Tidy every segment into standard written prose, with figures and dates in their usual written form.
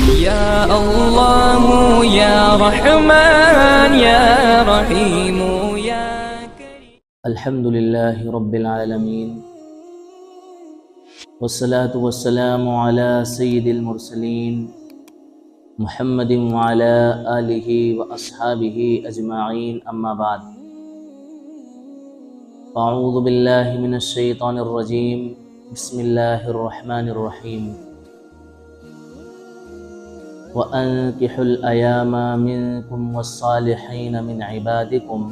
या अल्लाह या रहमान या रहीम या करीम। अल्हम्दुलिल्लाहि रब्बिल आलमीन वस्सलातु वस्सलामु अला सय्यिदिल मुरसलीन मुहम्मदिन व अला आलिहि व अस्हाबिहि अजमाइन अम्मा बाद। अऊज़ु बिल्लाहि मिनश शैतानिर रजीम बिस्मिल्लाहिर रहमानिर रहीम। व अंकिहुल अयामा मिनकुम वस्सालिहीन मिन इबादिकुम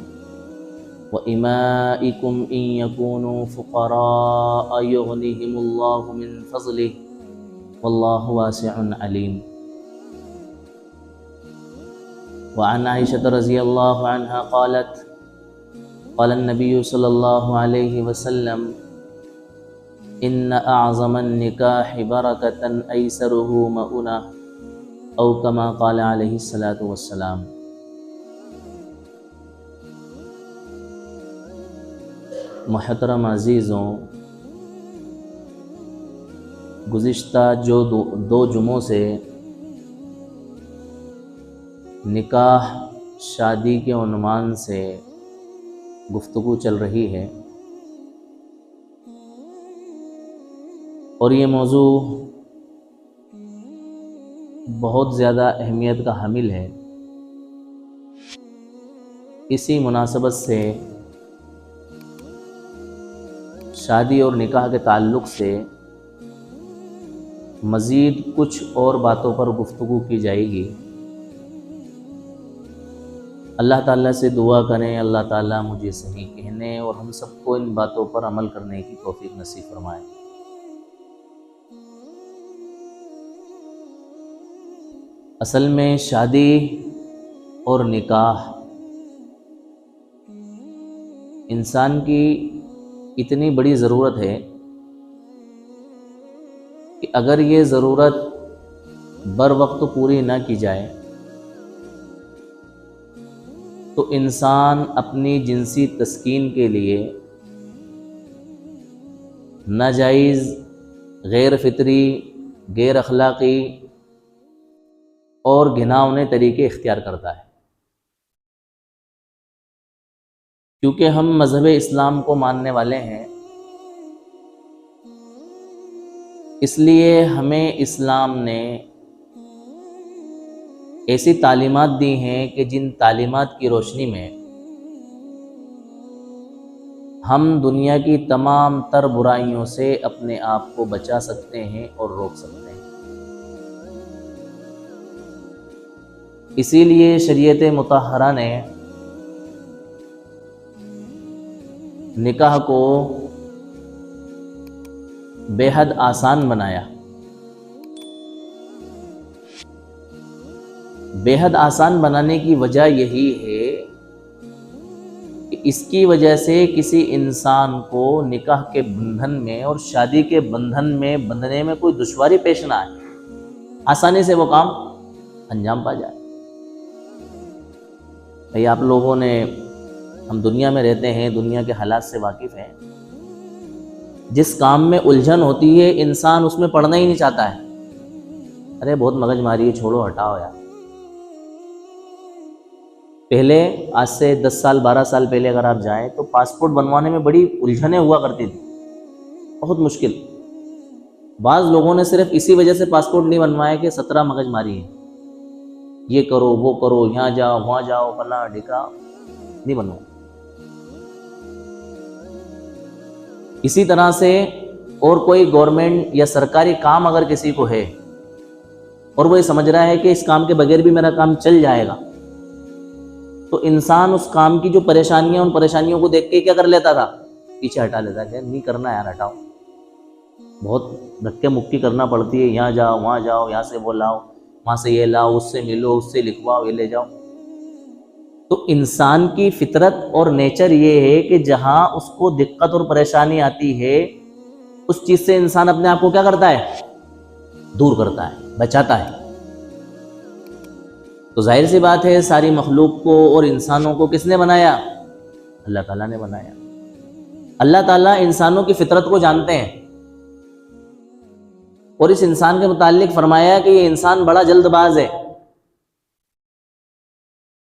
व इमाइकुम इन यकूनु फुक़रा युग़निहिमुल्लाहु मिन फ़ज़लिहि वल्लाहु वासिउन अलीम। व अन आइशा रज़ियल्लाहु अन्हा क़ालत क़ाल नबिय्यु सल्लल्लाहु अलैहि वसल्लम इन्न अअज़मन निकाहि बरकतन ऐसरुहु मऊना औ कमा क़ाल अलैहि सलातु वस्सलाम। मोहतरम अज़ीज़ों, गुज़िश्ता जो दो जुमों से निकाह शादी के उन्वान से गुफ्तगू चल रही है और ये मौजू बहुत ज़्यादा अहमियत का हामिल है। इसी मुनासबत से शादी और निकाह के ताल्लुक़ से मज़ीद कुछ और बातों पर गुफ्तगू की जाएगी। अल्लाह ताला से दुआ करें अल्लाह ताला मुझे सही कहने और हम सबको इन बातों पर अमल करने की तौफीक नसीब फरमाए। असल में शादी और निकाह इंसान की इतनी बड़ी ज़रूरत है कि अगर ये ज़रूरत बर वक्त पूरी ना की जाए तो इंसान अपनी जिनसी तस्कीन के लिए नाजायज़, गैर फितरी, गैर अखलाक़ी और घिनौने तरीके इख्तियार करता है। क्योंकि हम मज़हब इस्लाम को मानने वाले हैं, इसलिए हमें इस्लाम ने ऐसी तालीमात दी हैं कि जिन तालीमात की रोशनी में हम दुनिया की तमाम तर बुराइयों से अपने आप को बचा सकते हैं और रोक सकते हैं। इसीलिए शरीयत मुतहरा ने निकाह को बेहद आसान बनाया। बेहद आसान बनाने की वजह यही है कि इसकी वजह से किसी इंसान को निकाह के बंधन में और शादी के बंधन में बंधने में कोई दुश्वारी पेश ना आए, आसानी से वो काम अंजाम पा जाए। भाई आप लोगों ने, हम दुनिया में रहते हैं, दुनिया के हालात से वाकिफ़ हैं। जिस काम में उलझन होती है इंसान उसमें पढ़ना ही नहीं चाहता है। अरे बहुत मगजमारी है, छोड़ो हटाओ यार। पहले आज से 10 साल 12 साल पहले अगर आप जाएं तो पासपोर्ट बनवाने में बड़ी उलझनें हुआ करती थी, बहुत मुश्किल। बाज़ लोगों ने सिर्फ इसी वजह से पासपोर्ट नहीं बनवाया कि 17 मगजमारी है, ये करो वो करो, यहाँ जाओ वहाँ जाओ, फला ढिका, नहीं बनवा। इसी तरह से और कोई गवर्नमेंट या सरकारी काम अगर किसी को है और वो ये समझ रहा है कि इस काम के बगैर भी मेरा काम चल जाएगा, तो इंसान उस काम की जो परेशानियां, उन परेशानियों को देख के क्या कर लेता था, पीछे हटा लेता है। नहीं करना यार, हटाओ, बहुत धक्के मुक्की करना पड़ती है, यहाँ जाओ वहाँ जाओ, यहाँ से वो लाओ, वहाँ से ये लाओ, उससे मिलो, उससे लिखवाओ, ये ले जाओ। तो इंसान की फितरत और नेचर ये है कि जहाँ उसको दिक्कत और परेशानी आती है उस चीज़ से इंसान अपने आप को क्या करता है, दूर करता है, बचाता है। तो जाहिर सी बात है सारी मखलूक को और इंसानों को किसने बनाया, अल्लाह ताला ने बनाया। अल्लाह ताला इंसानों की फितरत को जानते हैं। और इस इंसान के मुताल्लिक फरमाया कि ये इंसान बड़ा जल्दबाज है,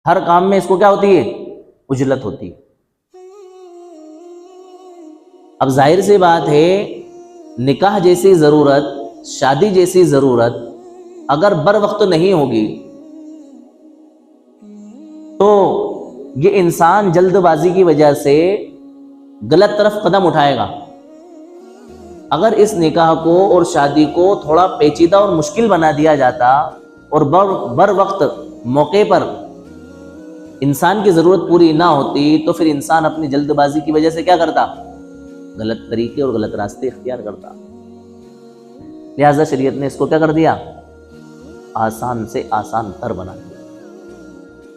हर काम में इसको क्या होती है, उजलत होती है। अब जाहिर सी बात है, निकाह जैसी ज़रूरत, शादी जैसी ज़रूरत अगर बर वक्त नहीं होगी तो ये इंसान जल्दबाजी की वजह से गलत तरफ कदम उठाएगा। अगर इस निकाह को और शादी को थोड़ा पेचीदा और मुश्किल बना दिया जाता और बर वक्त मौके पर इंसान की ज़रूरत पूरी ना होती तो फिर इंसान अपनी जल्दबाजी की वजह से क्या करता, गलत तरीके और गलत रास्ते इख्तियार करता। लिहाजा शरीयत ने इसको क्या कर दिया, आसान से आसान तर बना दिया।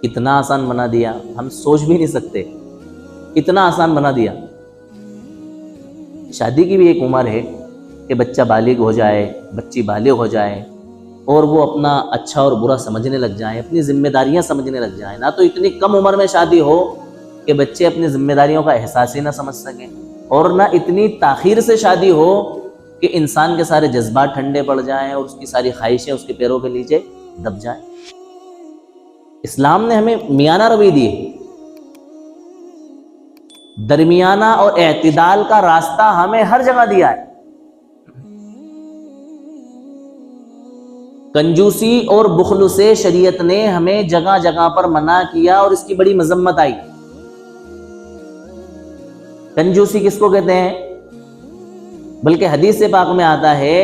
इतना आसान बना दिया हम सोच भी नहीं सकते, इतना आसान बना दिया। शादी की भी एक उम्र है कि बच्चा बालिग हो जाए, बच्ची बालिग हो जाए और वो अपना अच्छा और बुरा समझने लग जाए, अपनी जिम्मेदारियां समझने लग जाए। ना तो इतनी कम उम्र में शादी हो कि बच्चे अपनी जिम्मेदारियों का एहसास ही ना समझ सकें, और ना इतनी ताखीर से शादी हो कि इंसान के सारे जज्बात ठंडे पड़ जाएं और उसकी सारी ख्वाहिशें उसके पैरों के नीचे दब जाएं। इस्लाम ने हमें मियाना रवैया दी है, दरमियाना और एतदाल का रास्ता हमें हर जगह दिया है। कंजूसी और बुखल से शरीयत ने हमें जगह जगह पर मना किया और इसकी बड़ी मजम्मत आई। कंजूसी किसको कहते हैं, बल्कि हदीस से पाक में आता है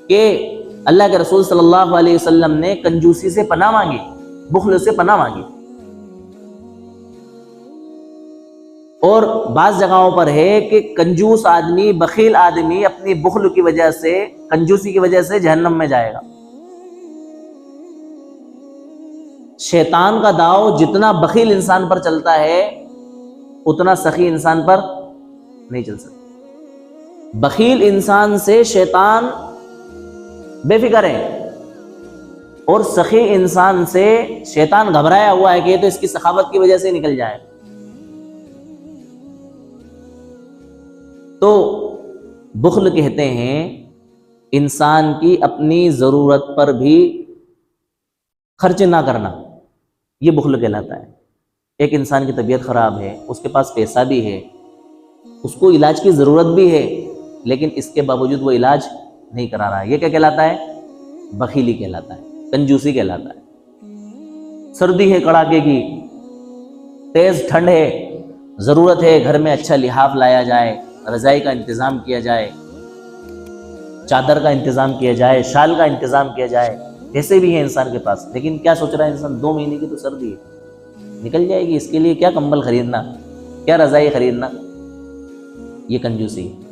कि अल्लाह के रसूल सल्लल्लाहु अलैहि वसल्लम ने कंजूसी से पनाह मांगी, बुखल से पनाह मांगी। और बाज़ जगहों पर है कि कंजूस आदमी, बखील आदमी अपनी बुखल की वजह से, कंजूसी की वजह से जहन्नम में जाएगा। शैतान का दाव जितना बखील इंसान पर चलता है उतना सखी इंसान पर नहीं चल सकता। बखील इंसान से शैतान बेफिक्र है और सखी इंसान से शैतान घबराया हुआ है कि ये तो इसकी सखावत की वजह से निकल जाए। तो बुखल कहते हैं इंसान की अपनी जरूरत पर भी खर्च ना करना, ये बुखल कहलाता है। एक इंसान की तबीयत खराब है, उसके पास पैसा भी है, उसको इलाज की जरूरत भी है, लेकिन इसके बावजूद वो इलाज नहीं करा रहा है, ये क्या कहलाता है, बखीली कहलाता है, कंजूसी कहलाता है। सर्दी है कड़ाके की, तेज ठंड है, जरूरत है घर में अच्छा लिहाफ लाया जाए, रजाई का इंतजाम किया जाए, चादर का इंतजाम किया जाए, शाल का इंतजाम किया जाए, पैसे भी है इंसान के पास, लेकिन क्या सोच रहा है इंसान, 2 महीने की तो सर्दी है, निकल जाएगी, इसके लिए क्या कंबल खरीदना, क्या रजाई खरीदना, ये कंजूसी है।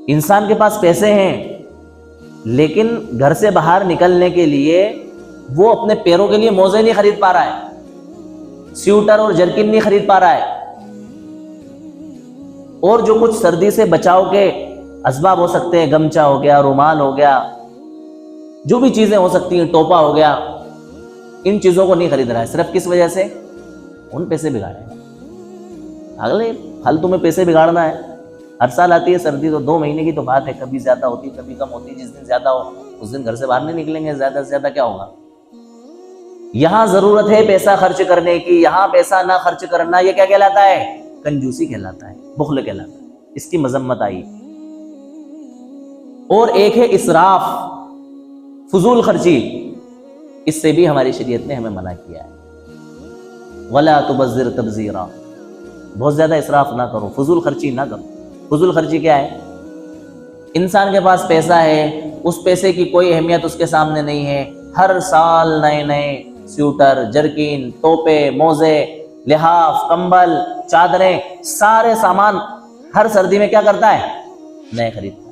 इंसान के पास पैसे हैं लेकिन घर से बाहर निकलने के लिए वो अपने पैरों के लिए मोजे नहीं खरीद पा रहा है, स्वेटर और जर्किन नहीं खरीद पा रहा है, और जो कुछ सर्दी से बचाव के असबाब हो सकते हैं, गमछा हो गया, रुमाल हो गया, जो भी चीजें हो सकती हैं, टोपा हो गया, इन चीजों को नहीं खरीद रहा है। सिर्फ किस वजह से, उन पैसे बिगाड़ेगा। अगले फालतू में पैसे बिगाड़ना है। हर साल आती है सर्दी तो 2 महीने की तो बात है, कभी ज्यादा होती कभी कम होती। जिस दिन ज्यादा हो उस दिन घर से बाहर नहीं निकलेंगे, ज्यादा से ज्यादा क्या होगा। यहां जरूरत है पैसा खर्च करने की, यहां पैसा ना खर्च करना, यह क्या कहलाता है, कंजूसी कहलाता है, बुखल कहलाता है। इसकी मजम्मत आई। और एक है इसराफ, फजूल खर्ची, इससे भी हमारी शरीयत ने हमें मना किया है। वला तुबज़िर तबज़ीरा, बहुत ज्यादा इसराफ ना करो, फजूल खर्ची ना करो। फजूल खर्ची क्या है, इंसान के पास पैसा है, उस पैसे की कोई अहमियत उसके सामने नहीं है, हर साल नए नए स्वेटर, जर्किन, टोपे, मोजे, लिहाफ, कंबल, चादरें, सारे सामान हर सर्दी में क्या करता है, नए खरीदता है।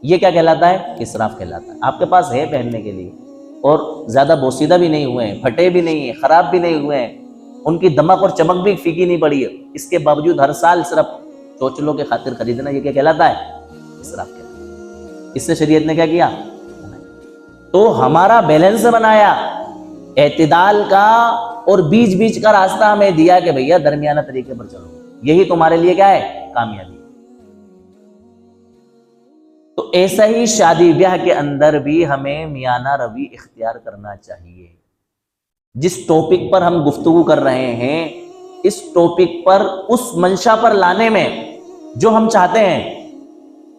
ये क्या कहलाता है, इसराफ कहलाता है। आपके पास है पहनने के लिए और ज्यादा बोसीदा भी नहीं हुए हैं, फटे भी नहीं है, खराब भी नहीं हुए हैं, उनकी दमक और चमक भी फीकी नहीं पड़ी है, इसके बावजूद हर साल सिर्फ चोचलों के खातिर खरीदना, ये क्या कहलाता है, इसराफ कहलाता है। इससे शरीयत ने क्या किया, तो हमारा बैलेंस बनाया, एतदाल का और बीच बीच का रास्ता हमें दिया कि भैया दरमियाना तरीके पर चलो, यही तुम्हारे लिए क्या है, कामयाबी। तो ऐसा ही शादी ब्याह के अंदर भी हमें मियाना रवि इख्तियार करना चाहिए। जिस टॉपिक पर हम गुफ्तगू कर रहे हैं, इस टॉपिक पर उस मंशा पर लाने में जो हम चाहते हैं,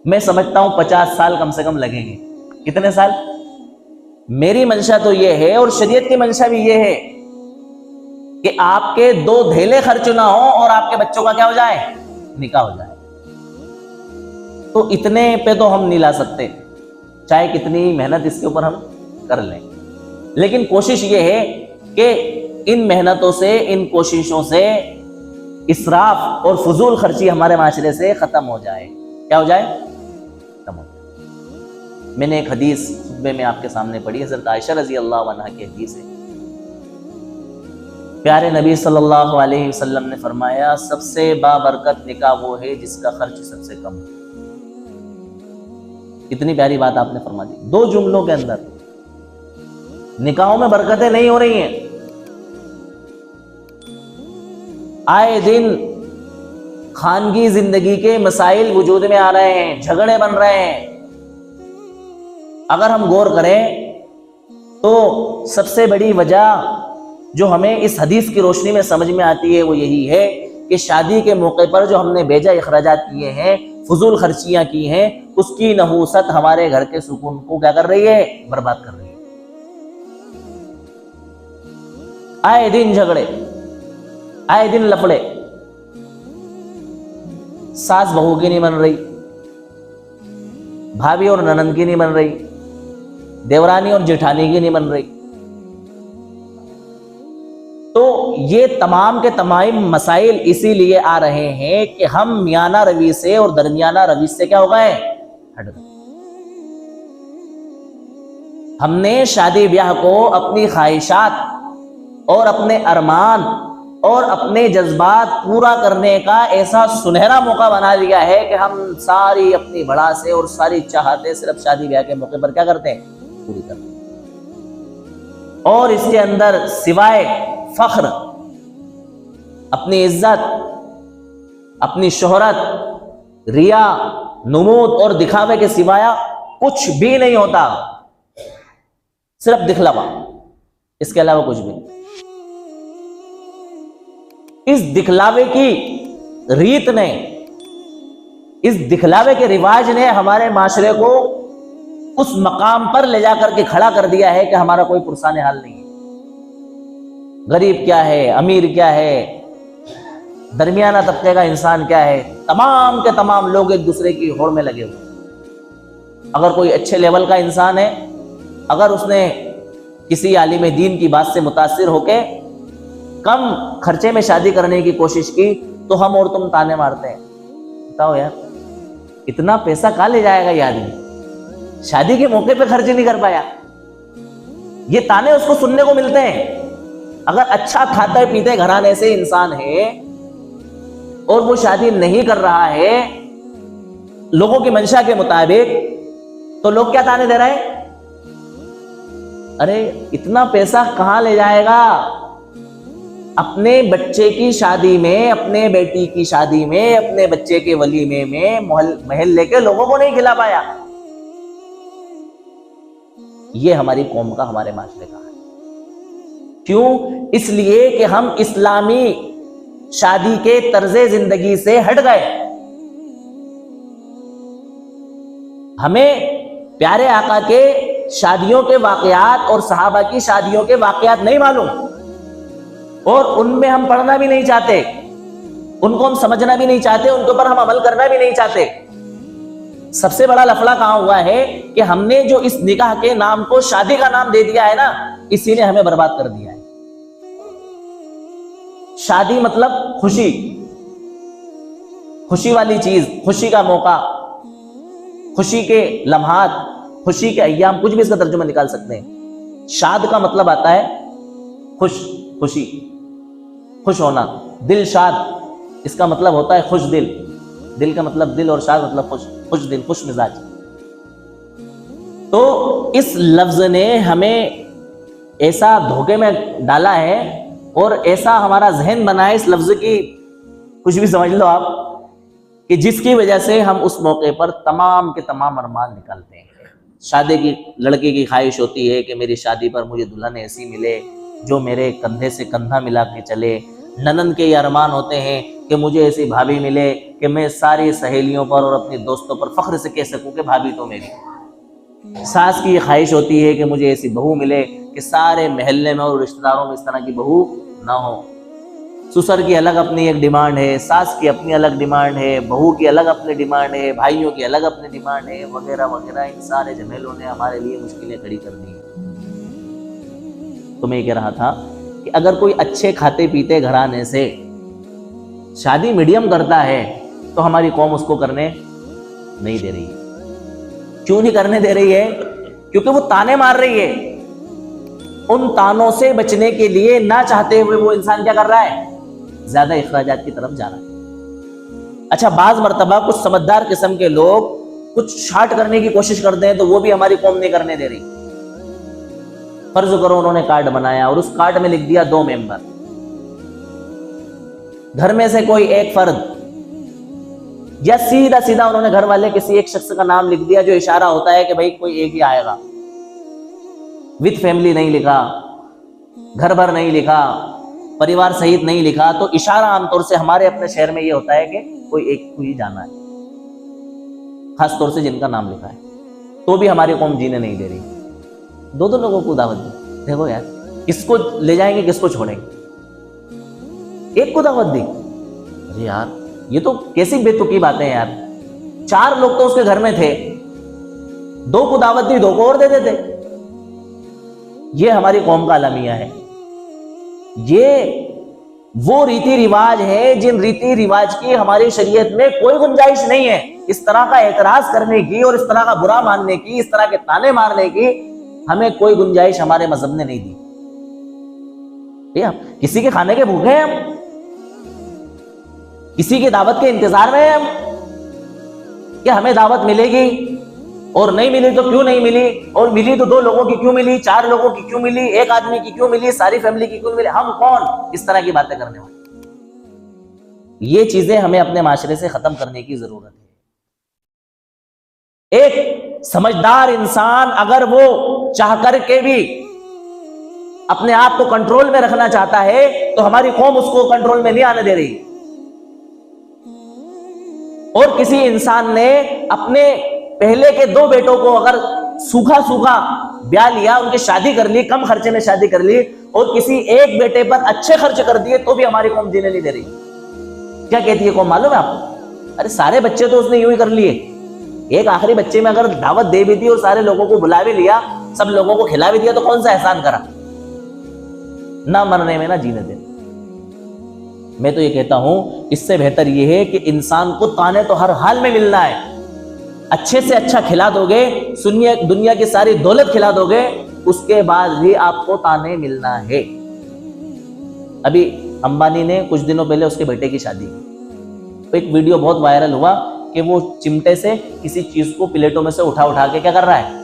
मैं समझता हूं 50 साल कम से कम लगेंगे। कितने साल? मेरी मंशा तो यह है और शरीयत की मंशा भी यह है कि आपके 2 धेले खर्च ना हो और आपके बच्चों का क्या हो जाए? निकाह हो जाए। तो इतने पे तो हम नहीं ला सकते, चाहे कितनी मेहनत इसके ऊपर हम कर लें। लेकिन कोशिश ये है कि इन मेहनतों से, इन कोशिशों से इसराफ और फजूल खर्ची हमारे माशरे से खत्म हो जाए। क्या हो जाए? खत्म हो जाए। मैंने एक हदीस खुतबे में आपके सामने पढ़ी, हज़रत आयशा रज़ी अल्लाह अन्हा की हदीस है। प्यारे नबी सल्लल्लाहु अलैहि वसल्लम ने फरमाया, सबसे बाबरकत निकाह वो है जिसका खर्च सबसे कम हो। कितनी प्यारी बात आपने फरमा दी 2 जुमलों के अंदर। निकाहों में बरकतें नहीं हो रही हैं। आए दिन खानगी जिंदगी के मसाइल वजूद में आ रहे हैं, झगड़े बन रहे हैं। अगर हम गौर करें तो सबसे बड़ी वजह जो हमें इस हदीस की रोशनी में समझ में आती है वो यही है कि शादी के मौके पर जो हमने बेजा इखराजात किए हैं, फजूल खर्चियां की हैं, उसकी नहूसत हमारे घर के सुकून को क्या कर रही है? बर्बाद कर रही है। आए दिन झगड़े, आए दिन लफड़े, सास बहू की नहीं बन रही, भाभी और ननंद की नहीं बन रही, देवरानी और जेठानी की नहीं बन रही। तो ये तमाम के तमाम मसाइल इसीलिए आ रहे हैं कि हम मियाना रवि से और दरमियाना रवि से क्या हो गए? हट गए। हमने शादी ब्याह को अपनी ख्वाहिशात और अपने अरमान और अपने जज्बात पूरा करने का ऐसा सुनहरा मौका बना लिया है कि हम सारी अपनी भड़ासे और सारी चाहते सिर्फ शादी ब्याह के मौके पर क्या करते हैं? पूरी करते हैं। और इसके अंदर सिवाय फख्र, अपनी इज्जत, अपनी शोहरत, रिया, नुमूद और दिखावे के सिवाय कुछ भी नहीं होता। सिर्फ दिखलावा, इसके अलावा कुछ भी। इस दिखलावे की रीत ने, इस दिखलावे के रिवाज ने हमारे माशरे को उस मकाम पर ले जाकर के खड़ा कर दिया है कि हमारा कोई पुरसाने हाल नहीं है। गरीब क्या है, अमीर क्या है, दरमियाना तबके का इंसान क्या है, तमाम के तमाम लोग एक दूसरे की होड़ में लगे हुए। अगर कोई अच्छे लेवल का इंसान है, अगर उसने किसी आलिम दीन की बात से मुतासिर होके कम खर्चे में शादी करने की कोशिश की तो हम और तुम ताने मारते हैं। बताओ यार, इतना पैसा कहाँ ले जाएगा ये आदमी? शादी के मौके पे खर्च नहीं कर पाया। ये ताने उसको सुनने को मिलते हैं। अगर अच्छा खाते पीते घराने से इंसान है और वो शादी नहीं कर रहा है लोगों की मंशा के मुताबिक, तो लोग क्या ताने दे रहे हैं? अरे इतना पैसा कहां ले जाएगा? अपने बच्चे की शादी में, अपने बेटी की शादी में, अपने बच्चे के वलीमे में महल्ले के लोगों को नहीं खिला पाया। ये हमारी कौम का, हमारे माशरे का है। क्यों? इसलिए कि हम इस्लामी शादी के तर्जे जिंदगी से हट गए। हमें प्यारे आका के शादियों के वाकयात और सहाबा की शादियों के वाकयात नहीं मालूम, और उनमें हम पढ़ना भी नहीं चाहते, उनको हम समझना भी नहीं चाहते, उनके ऊपर हम अमल करना भी नहीं चाहते। सबसे बड़ा लफड़ा कहां हुआ है कि हमने जो इस निकाह के नाम को शादी का नाम दे दिया है ना, इसी ने हमें बर्बाद कर दिया है। शादी मतलब खुशी, खुशी वाली चीज, खुशी का मौका, खुशी के लम्हात, खुशी के अय्याम, कुछ भी इसका तर्जुमा निकाल सकते हैं। शाद का मतलब आता है खुश, खुशी, खुश होना, दिल शाद, इसका मतलब होता है खुश दिल। दिल का मतलब दिल और शाद मतलब खुश, खुश दिल, खुश मिजाज। तो इस लफ्ज ने हमें ऐसा धोखे में डाला है और ऐसा हमारा जहन बना है इस लफ्ज की, कुछ भी समझ लो आप, कि जिसकी वजह से हम उस मौके पर तमाम के तमाम अरमान निकालते हैं। शादी की लड़के की ख्वाहिश होती है कि मेरी शादी पर मुझे दुल्हन ऐसी मिले जो मेरे कंधे से कंधा मिला के चले। ननंद के ये अरमान होते हैं कि मुझे ऐसी भाभी मिले कि मैं सारी सहेलियों पर और अपने दोस्तों पर फख्र से कह सकूं कि भाभी तो मेरी। सास की ये ख्वाहिश होती है कि मुझे ऐसी बहू मिले कि सारे महल्ले में और रिश्तेदारों में इस तरह की बहू ना हो। ससुर की अलग अपनी एक डिमांड है, सास की अपनी अलग डिमांड है, बहू की अलग अपनी डिमांड है, भाइयों की अलग अपनी डिमांड है, वगैरह वगैरह। इन सारे झमेलों ने हमारे लिए मुश्किलें खड़ी कर दी। तो मैं ये कह रहा था कि अगर कोई अच्छे खाते पीते घराने से शादी मीडियम करता है तो हमारी कौम उसको करने नहीं दे रही है। क्यों नहीं करने दे रही है? क्योंकि वो ताने मार रही है। उन तानों से बचने के लिए ना चाहते हुए वो इंसान क्या कर रहा है? ज्यादा इखराजात की तरफ जा रहा है। अच्छा, बाज मर्तबा कुछ समझदार किस्म के लोग कुछ शार्ट करने की कोशिश करते हैं तो वो भी हमारी कौम नहीं करने दे रही। फर्ज करो उन्होंने कार्ड बनाया और उस कार्ड में लिख दिया 2 मेंबर, घर में से कोई एक फर्द, या सीधा सीधा उन्होंने घर वाले किसी एक शख्स का नाम लिख दिया जो इशारा होता है कि भाई कोई एक ही आएगा। विद फैमिली नहीं लिखा, घर भर नहीं लिखा, परिवार सहित नहीं लिखा। तो इशारा आमतौर से हमारे अपने शहर में ये होता है कि कोई एक को ही जाना है, खास तौर से जिनका नाम लिखा है। तो भी हमारी कौम जीने नहीं दे रही। 2 लोगों को दावत दी। देखो यार, किसको ले जाएंगे किसको छोड़ेंगे? एक को दावत दी। अरे यार, ये तो कैसी बेतुकी बातें हैं यार। 4 लोग तो उसके घर में थे, 2 को दावत दी, 2 को और दे देते। ये हमारी कौम का अलमिया है। ये वो रीति रिवाज है जिन रीति रिवाज की हमारी शरीयत में कोई गुंजाइश नहीं है। इस तरह का एतराज करने की और इस तरह का बुरा मानने की, इस तरह के ताने मारने की हमें कोई गुंजाइश हमारे मजहब ने नहीं दी। किसी के खाने के भूखे हैं हम, किसी की दावत के इंतजार में हैं हम कि हमें दावत मिलेगी और नहीं मिली तो क्यों नहीं मिली, और मिली तो 2 लोगों की क्यों मिली, 4 लोगों की क्यों मिली, एक आदमी की क्यों मिली, सारी फैमिली की क्यों मिली? हम कौन इस तरह की बातें करने वाले? ये चीजें हमें अपने माशरे से खत्म करने की जरूरत है। एक समझदार इंसान अगर वो चाह करके भी अपने आप को कंट्रोल में रखना चाहता है तो हमारी कौम उसको कंट्रोल में नहीं आने दे रही। और किसी इंसान ने अपने पहले के 2 बेटों को अगर सूखा सूखा ब्याह लिया, उनकी शादी कर ली, कम खर्चे में शादी कर ली, और किसी एक बेटे पर अच्छे खर्च कर दिए, तो भी हमारी कौम जीने नहीं दे रही। क्या कहती है कौम मालूम है आपको? अरे सारे बच्चे तो उसने यूं ही कर लिए, एक आखिरी बच्चे में अगर दावत दे भी दी और सारे लोगों को बुला भी लिया, सब लोगों को खिला भी दिया, तो कौन सा एहसान करा? ना मरने में ना जीने देने। मैं तो ये कहता हूं इससे बेहतर ये है कि इंसान को ताने तो हर हाल में मिलना है। अच्छे से अच्छा खिला दोगे, सुनिए दुनिया की सारी दौलत खिला दोगे, उसके बाद भी आपको ताने मिलना है। अभी अंबानी ने कुछ दिनों पहले उसके बेटे की शादी की, तो एक वीडियो बहुत वायरल हुआ कि वो चिमटे से किसी चीज को प्लेटों में से उठा उठा के क्या कर रहा है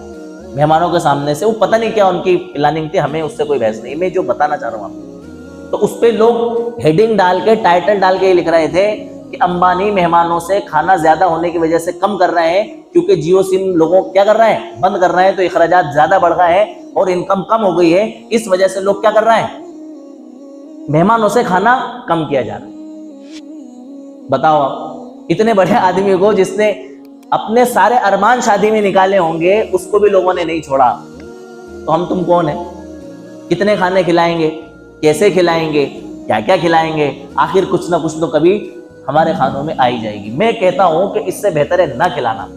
मेहमानों के सामने से। वो पता नहीं क्या उनकी प्लानिंग थी, हमें उससे कोई बहस नहीं। मैं जो बताना चाह रहा हूं आपको, तो उस पे लोग हेडिंग डाल के, टाइटल डाल के ये लिख रहे थे कि अंबानी मेहमानों से खाना ज्यादा होने की वजह से कम कर रहे हैं, क्योंकि जियो सिम लोगों क्या कर रहे हैं, बंद कर रहे हैं, तो इखराजात ज्यादा बढ़ रहा है और इनकम कम हो गई है। इस वजह से लोग क्या कर रहे हैं, मेहमानों से खाना कम किया जा रहा है। बताओ आप, इतने बड़े आदमी को जिसने अपने सारे अरमान शादी में निकाले होंगे, उसको भी लोगों ने नहीं छोड़ा, तो हम तुम कौन है? कितने खाने खिलाएंगे, कैसे खिलाएंगे, क्या क्या खिलाएंगे? आखिर कुछ ना कुछ तो कभी हमारे खानों में आई जाएगी। मैं कहता हूं कि इससे बेहतर है ना खिलाना।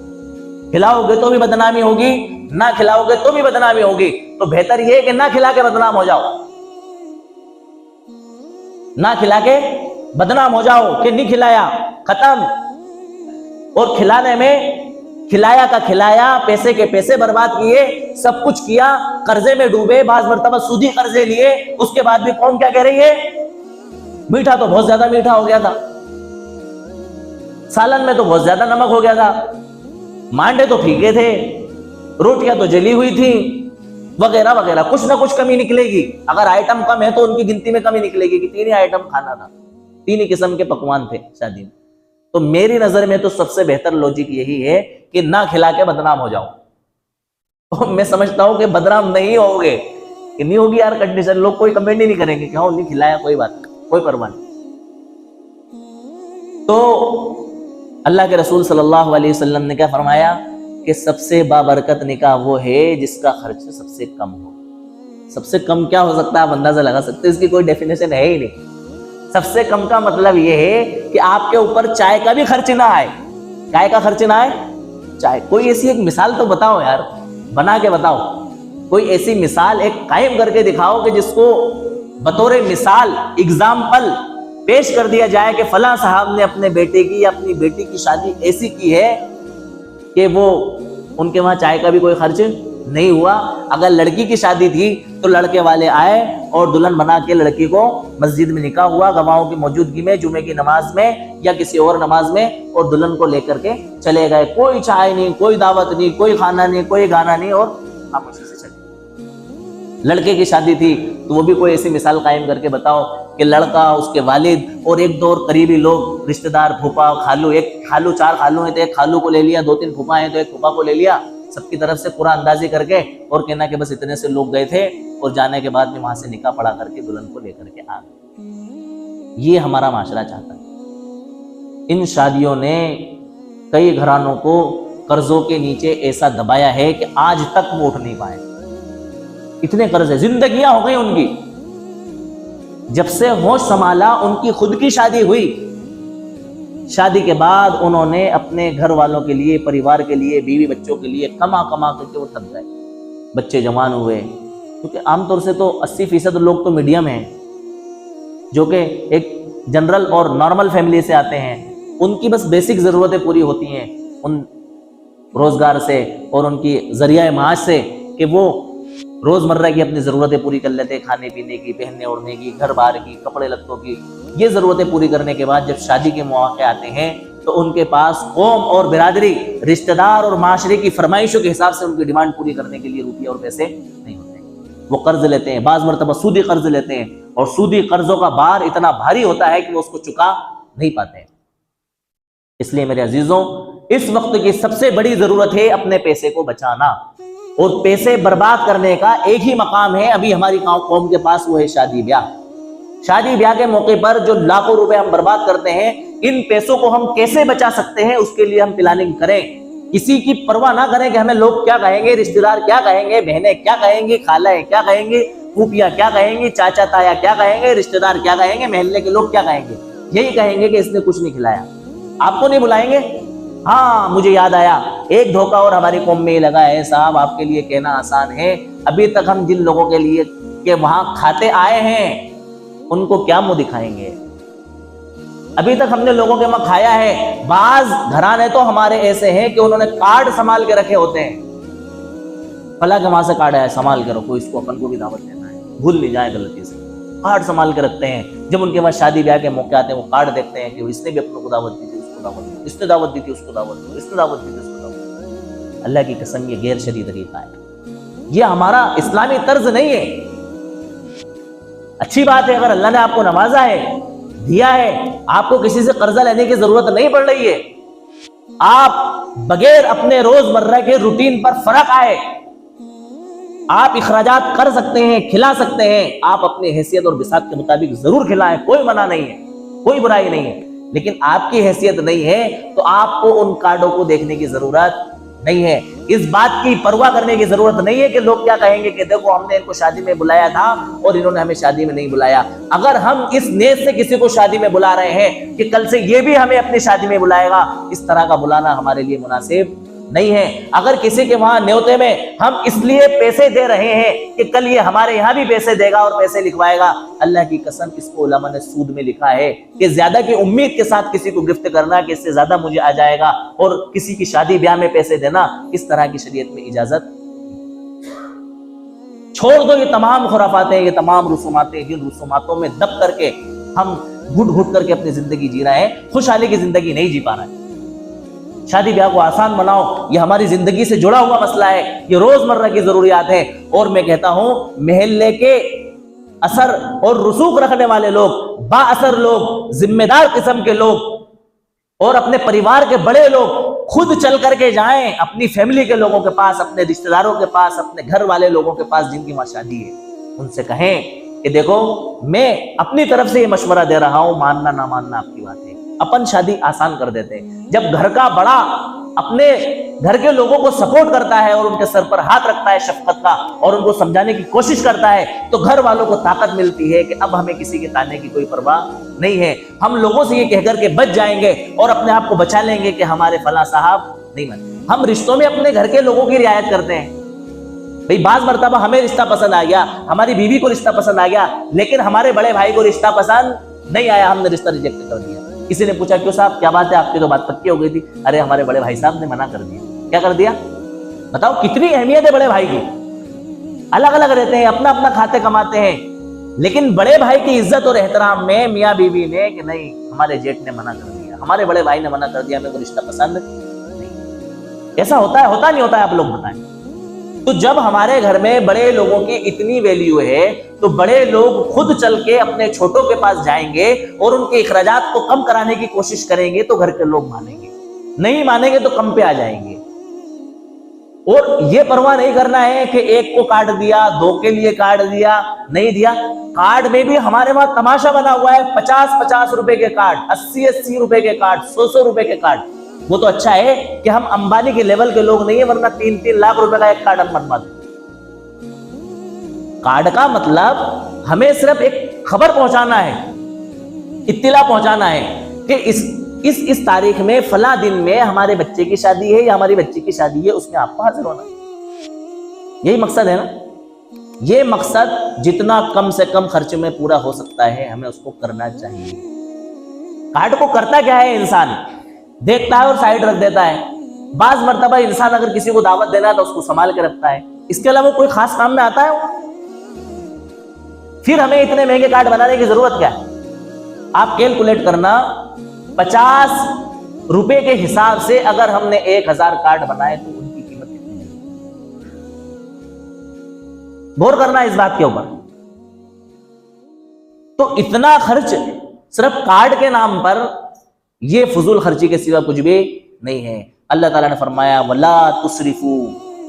खिलाओगे तो भी बदनामी होगी, ना खिलाओगे तो भी बदनामी होगी। तो बेहतर यह है कि ना खिला के बदनाम हो जाओ, ना खिला के बदनाम हो जाओ कि नहीं खिलाया, खत्म। और खिलाने में खिलाया का खिलाया, पैसे के पैसे बर्बाद किए, सब कुछ किया, कर्जे में डूबे, बाज़ मर्तबा सूदी कर्जे लिए, उसके बाद भी कौन क्या कह रही है, मीठा तो बहुत ज्यादा मीठा हो गया था, सालन में तो बहुत ज्यादा नमक हो गया था, मांडे तो फीके थे, रोटियां तो जली हुई थी, वगैरह वगैरह। कुछ ना कुछ कमी निकलेगी। अगर आइटम कम है तो उनकी गिनती में कमी निकलेगी कि 3 ही आइटम खाना था, 3 ही किस्म के पकवान थे शादी में। तो मेरी नजर में तो सबसे बेहतर लॉजिक यही है कि ना खिला के बदनाम हो जाओ। तो मैं समझता हूं कि बदनाम नहीं होगे, कि नहीं होगी यार कंडीशन, लोग कोई कमेंट ही नहीं करेंगे कि हाँ नहीं खिलाया, कोई बात नहीं, कोई परवाह नहीं। तो अल्लाह के रसूल सल्लल्लाहु अलैहि वसल्लम ने क्या फरमाया कि सबसे बाबरकत निकाह वो है जिसका खर्च सबसे कम हो। सबसे कम क्या हो सकता है, आप अंदाजा लगा सकते हैं, इसकी कोई डेफिनेशन है ही नहीं। सबसे कम का मतलब ये है कि आपके ऊपर चाय का भी खर्च ना आए। चाय का खर्च ना आए, चाय। कोई ऐसी एक मिसाल तो बताओ यार, बना के बताओ, कोई ऐसी मिसाल एक कायम करके दिखाओ कि जिसको बतौर मिसाल, एग्जाम्पल पेश कर दिया जाए कि फला साहब ने अपने बेटे की या अपनी बेटी की शादी ऐसी की है कि वो उनके वहां चाय का भी कोई खर्च नहीं हुआ। अगर लड़की की शादी थी तो लड़के वाले आए और दुल्हन बना के लड़की को मस्जिद में निकाह हुआ, गवाहों की मौजूदगी में, जुमे की नमाज में या किसी और नमाज में, और दुल्हन को लेकर के चले गए। कोई चाय नहीं, कोई दावत नहीं, कोई खाना नहीं, कोई गाना नहीं, और खामोशी से चले। लड़के की शादी थी तो वो भी कोई ऐसी मिसाल कायम करके बताओ कि लड़का, उसके वालिद और एक दो और करीबी लोग, रिश्तेदार, फूफा, खालू, एक खालू, चार खालू हैं तो एक खालू को ले लिया, दो तीन फूफा हैं तो एक फूफा को ले लिया, सबकी तरफ से पूरा अंदाजी करके, और कहना कि बस इतने से लोग गए थे और जाने के बाद में वहां से निकाह पढ़ा करके दुल्हन को लेकर के आ गए। ये हमारा माशरा चाहता है। इन शादियों ने कई घरानों को कर्जों के नीचे ऐसा दबाया है कि आज तक वो उठ नहीं पाए। इतने कर्ज है, जिंदगियां हो गई उनकी। जब से होश संभाला उनकी खुद की शादी हुई, शादी के बाद उन्होंने अपने घर वालों के लिए, परिवार के लिए, बीवी बच्चों के लिए कमा कमा करके वो थक गए। बच्चे जवान हुए, क्योंकि आमतौर से तो 80% लोग तो मीडियम हैं, जो कि एक जनरल और नॉर्मल फैमिली से आते हैं। उनकी बस बेसिक ज़रूरतें पूरी होती हैं उन रोज़गार से और उनकी ज़रिया माश से, कि वो रोज़मर्रा की अपनी ज़रूरतें पूरी कर लेते हैं, खाने पीने की, पहनने ओढ़ने की, घर बार की, कपड़े लत्तों की। ये ज़रूरतें पूरी करने के बाद जब शादी के मौके आते हैं तो उनके पास कौम और बिरादरी, रिश्तेदार और माशरे की फरमाइशों के हिसाब से उनकी डिमांड पूरी करने के लिए रुपये और पैसे नहीं होते। वो कर्ज लेते हैं, बाज़ मरतबा सूदी कर्ज लेते हैं, और सूदी कर्जों का भार इतना भारी होता है कि वो उसको चुका नहीं पाते। इसलिए मेरे अजीजों, इस वक्त की सबसे बड़ी ज़रूरत है अपने पैसे को बचाना, और पैसे बर्बाद करने का एक ही मकाम है अभी हमारी कौम के पास, वो है शादी ब्याह। शादी ब्याह के मौके पर जो लाखों रुपए हम बर्बाद करते हैं, इन पैसों को हम कैसे बचा सकते हैं, उसके लिए हम प्लानिंग करें। किसी की परवाह ना करें कि हमें लोग क्या कहेंगे, रिश्तेदार क्या कहेंगे, बहनें क्या कहेंगी, खालाएं क्या कहेंगी, फूफियां क्या कहेंगी, चाचा ताया क्या कहेंगे, रिश्तेदार क्या कहेंगे, मोहल्ले के लोग क्या कहेंगे। यही कहेंगे कि इसने कुछ नहीं खिलाया। आपको नहीं बुलाएंगे। हाँ, मुझे याद आया, एक धोखा और हमारी कौम में लगा है साहब, आपके लिए कहना आसान है। अभी तक हम जिन लोगों के लिए के वहां खाते आए हैं उनको क्या मुंह दिखाएंगे। अभी तक हमने लोगों के वहां खाया है। बाज घराने तो हमारे ऐसे हैं कि उन्होंने कार्ड संभाल के रखे होते हैं, फला के वहां से कार्ड आया, संभाल के रखो, इसको अपन को भी दावत देना है, भूल नहीं जाए गलती से। कार्ड संभाल के रखते हैं। जब उनके वहां शादी ब्याह के मौके आते हैं, वो कार्ड देखते हैं कि इसने भी अपनों को दावत दी थी, उसको दावत दी, इसने दावत दी थी, उसको दावत दी, इसने दावत दी थी, उसको दावत दी। अल्लाह की कसम, ये गैर शरई तरीका है, ये हमारा इस्लामी तर्ज नहीं है। अच्छी बात है, अगर अल्लाह ने आपको नवाजा है, दिया है, आपको किसी से कर्जा लेने की जरूरत नहीं पड़ रही है, आप बगैर अपने रोजमर्रा के रूटीन पर फर्क आए आप इखराजात कर सकते हैं, खिला सकते हैं। आप अपनी हैसियत और बिसात के मुताबिक जरूर खिलाएं, कोई मना नहीं है, कोई बुराई नहीं है। लेकिन आपकी हैसियत नहीं है तो आपको उन कार्डों को देखने की जरूरत नहीं है। इस बात की परवाह करने की जरूरत नहीं है कि लोग क्या कहेंगे कि देखो हमने इनको शादी में बुलाया था और इन्होंने हमें शादी में नहीं बुलाया। अगर हम इस नीयत से किसी को शादी में बुला रहे हैं कि कल से ये भी हमें अपनी शादी में बुलाएगा, इस तरह का बुलाना हमारे लिए मुनासिब नहीं है। अगर किसी के वहां न्योते में हम इसलिए पैसे दे रहे हैं कि कल ये हमारे यहाँ भी पैसे देगा और पैसे लिखवाएगा, अल्लाह की कसम इसको उलमा ने सूद में लिखा है कि ज्यादा की उम्मीद के साथ किसी को गिफ्ट करना कि इससे ज्यादा मुझे आ जाएगा और किसी की शादी ब्याह में पैसे देना, इस तरह की शरीयत में इजाजत। छोड़ दो ये तमाम खुराफातें, ये तमाम रसूमातें, जिन रसूमातों में दब करके हम घुट घुट करके अपनी जिंदगी जी रहे हैं, खुशहाली की जिंदगी नहीं जी पा रहे हैं। शादी ब्याह को आसान बनाओ, ये हमारी जिंदगी से जुड़ा हुआ मसला है, ये रोजमर्रा की जरूरियात है। और मैं कहता हूं महल्ले के असर और रसूख रखने वाले लोग, बाअसर लोग, जिम्मेदार किस्म के लोग और अपने परिवार के बड़े लोग खुद चल करके जाएं अपनी फैमिली के लोगों के पास, अपने रिश्तेदारों के पास, अपने घर वाले लोगों के पास जिनकी वहां शादी है, उनसे कहें कि देखो मैं अपनी तरफ से ये मशवरा दे रहा हूं, मानना ना मानना आपकी बात है, अपन शादी आसान कर देते हैं। जब घर का बड़ा अपने घर के लोगों को सपोर्ट करता है और उनके सर पर हाथ रखता है शफकत का और उनको समझाने की कोशिश करता है, तो घर वालों को ताकत मिलती है कि अब हमें किसी के ताने की कोई परवाह नहीं है, हम लोगों से ये कहकर के बच जाएंगे और अपने आप को बचा लेंगे कि हमारे फला साहब नहीं माने। हम रिश्तों में अपने घर के लोगों की रियायत करते हैं। भाई बाज मर्तबा हमें रिश्ता पसंद आ गया, हमारी बीवी को रिश्ता पसंद आ गया, लेकिन हमारे बड़े भाई को रिश्ता पसंद नहीं आया, हमने रिश्ता रिजेक्ट कर दिया। किसी ने पूछा क्यों साहब क्या बात है, आपकी तो बात पक्की हो गई थी। अरे हमारे बड़े भाई साहब ने मना कर दिया। क्या कर दिया बताओ, कितनी अहमियत है बड़े भाई की। अलग अलग रहते हैं, अपना अपना खाते कमाते हैं, लेकिन बड़े भाई की इज्जत और एहतराम में मियाँ बीवी ने कि नहीं हमारे जेठ ने मना कर दिया, हमारे बड़े भाई ने मना कर दिया, मेरे को रिश्ता पसंद नहीं। ऐसा होता है होता नहीं होता है, आप लोग बताएं। तो जब हमारे घर में बड़े लोगों की इतनी वैल्यू है तो बड़े लोग खुद चल के अपने छोटों के पास जाएंगे और उनके इखराजात को कम कराने की कोशिश करेंगे तो घर के लोग मानेंगे, नहीं मानेंगे तो कम पे आ जाएंगे। और ये परवाह नहीं करना है कि एक को काट दिया, दो के लिए काट दिया, नहीं दिया। कार्ड में भी हमारे वहां तमाशा बना हुआ है, 50-50 रुपए के कार्ड, 80-80 रुपए के कार्ड, 100-100 रुपए के कार्ड। वो तो अच्छा है कि हम अंबानी के लेवल के लोग नहीं है, वरना 3-3 लाख रुपए का एक कार्ड हम बनवा दें। कार्ड का मतलब हमें सिर्फ एक खबर पहुंचाना है, इत्तिला पहुंचाना है कि इस तारीख में फला दिन में हमारे बच्चे की शादी है या हमारी बच्ची की शादी है, उसमें आपको हाजिर होना है। यही मकसद है ना। ये मकसद जितना कम से कम खर्च में पूरा हो सकता है हमें उसको करना चाहिए। कार्ड को करता क्या है, इंसान देखता है और साइड रख देता है। बाज मर्तबा इंसान अगर किसी को दावत देना है तो उसको संभाल के रखता है, इसके अलावा कोई खास काम में आता है वो? फिर हमें इतने महंगे कार्ड बनाने की जरूरत क्या है? आप कैलकुलेट करना, 50 रुपए के हिसाब से अगर हमने 1000 कार्ड बनाए तो उनकी कीमत कितनी है? गौर करना इस बात के ऊपर। तो इतना खर्च सिर्फ कार्ड के नाम पर, ये फजूल खर्ची के सिवा कुछ भी नहीं है। अल्लाह ताला ने फरमाया वला तुसरिफू,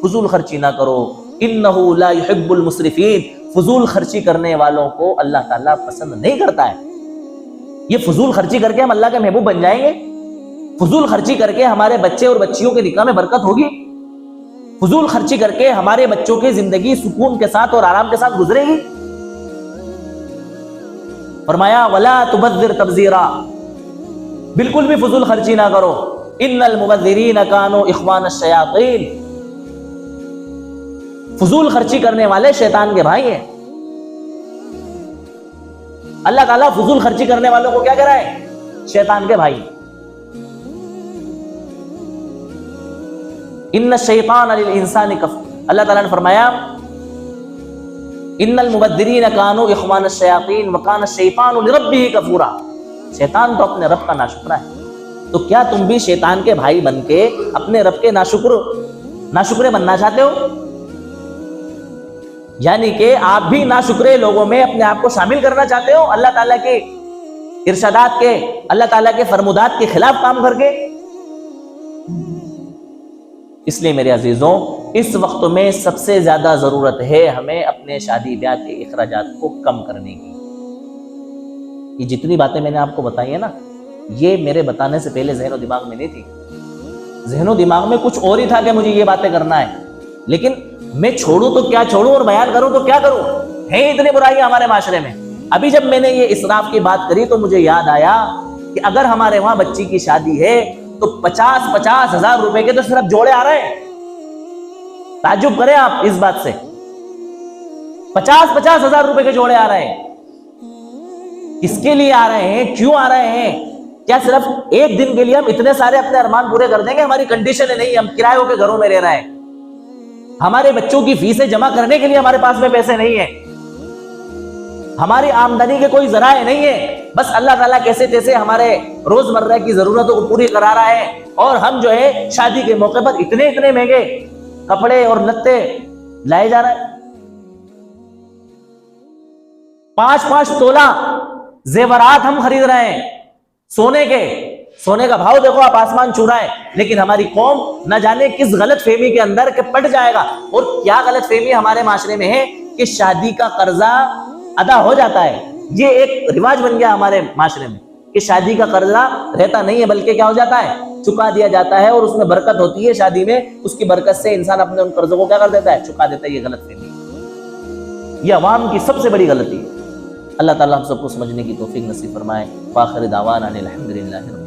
फजूल खर्ची ना करो, इन्नहु ला युहिब्बुल मुसरिफीन, फजूल खर्ची करने वालों को अल्लाह ताला पसंद नहीं करता है। ये फजूल खर्ची करके हम अल्लाह के महबूब बन जाएंगे? फजूल खर्ची करके हमारे बच्चे और बच्चियों के निकाह में बरकत होगी? फजूल खर्ची करके हमारे बच्चों की जिंदगी सुकून के साथ और आराम के साथ गुजरेगी? फरमाया वला तुबज्जिर तबजीरा, बिल्कुल भी फजूल खर्ची ना करो। इन्नल मुबज्जिरीन कानू इख्वान शयातीन, फजूल खर्ची करने वाले शैतान के भाई हैं। अल्लाह ताला फजूल खर्ची करने वालों को क्या कह रहा है? शैतान के भाई। इन्न शैतान लिल इंसानी कफूर, अल्लाह ताला ने फरमाया इन्नल मुबद्दिरीन कानू इख्वान शयातीन व कान शैतानु लिरब्बिही कफूरा, शैतान तो अपने रब का नाशुक्रा है। तो क्या तुम भी शैतान के भाई बनके अपने रब के नाशुक्रे बनना चाहते हो? यानी कि आप भी नाशुक्रे लोगों में अपने आप को शामिल करना चाहते हो, अल्लाह ताला के इरशादात के, अल्लाह ताला के फरमुदात के खिलाफ काम करके। इसलिए मेरे अजीजों, इस वक्त में सबसे ज्यादा जरूरत है हमें अपने शादी ब्याह के इखराजात को कम करने की। ये जितनी बातें मैंने आपको बताई है ना, ये मेरे बताने से पहले जहनो दिमाग में नहीं थी। जहनो दिमाग में कुछ और ही था कि मुझे ये बातें करना है, लेकिन मैं छोड़ूं तो क्या छोड़ूं और बयान करूं तो क्या करूं? है इतनी बुराइयां हमारे माशरे में। अभी जब मैंने ये इसराफ की बात करी तो मुझे याद आया कि अगर हमारे वहां बच्ची की शादी है तो 50-50 हजार रुपए के तो सिर्फ जोड़े आ रहे हैं। ताज्जुब करें आप इस बात से, 50-50 हजार रुपए के जोड़े आ रहे हैं। किसके लिए आ रहे हैं, क्यों आ रहे हैं? क्या सिर्फ एक दिन के लिए हम इतने सारे अपने अरमान पूरे कर देंगे? हमारी कंडीशन है नहीं, हम किरायों के घरों में रह रहे हैं, हमारे बच्चों की फीसें जमा करने के लिए हमारे पास में पैसे नहीं है, हमारी आमदनी के कोई जराए नहीं है, बस अल्लाह ताला कैसे तैसे हमारे रोजमर्रा की जरूरतों को पूरी करा रहा है। और हम जो है शादी के मौके पर इतने इतने महंगे कपड़े और लत्ते लाए जा रहे हैं। 5-5 तोला जेवरात हम खरीद रहे हैं सोने के, सोने का भाव देखो आप, आसमान छू रहा है, लेकिन हमारी कौम न जाने किस गलत फहमी के अंदर के पड़ जाएगा। और क्या गलत फहमी हमारे माशरे में है कि शादी का कर्जा अदा हो जाता है। ये एक रिवाज बन गया हमारे माशरे में कि शादी का कर्जा रहता नहीं है, बल्कि क्या हो जाता है, चुका दिया जाता है, और उसमें बरकत होती है शादी में। उसकी बरकत से इंसान अपने उन कर्जों को क्या कर देता है, चुका देता है। ये गलत फहमी, ये अवाम की सबसे बड़ी गलती है। अल्लाह ताला हम सबको समझने की तौफीक नसीब फरमाए। आखिर दावाना अनिल हम्दुलिल्लाहि।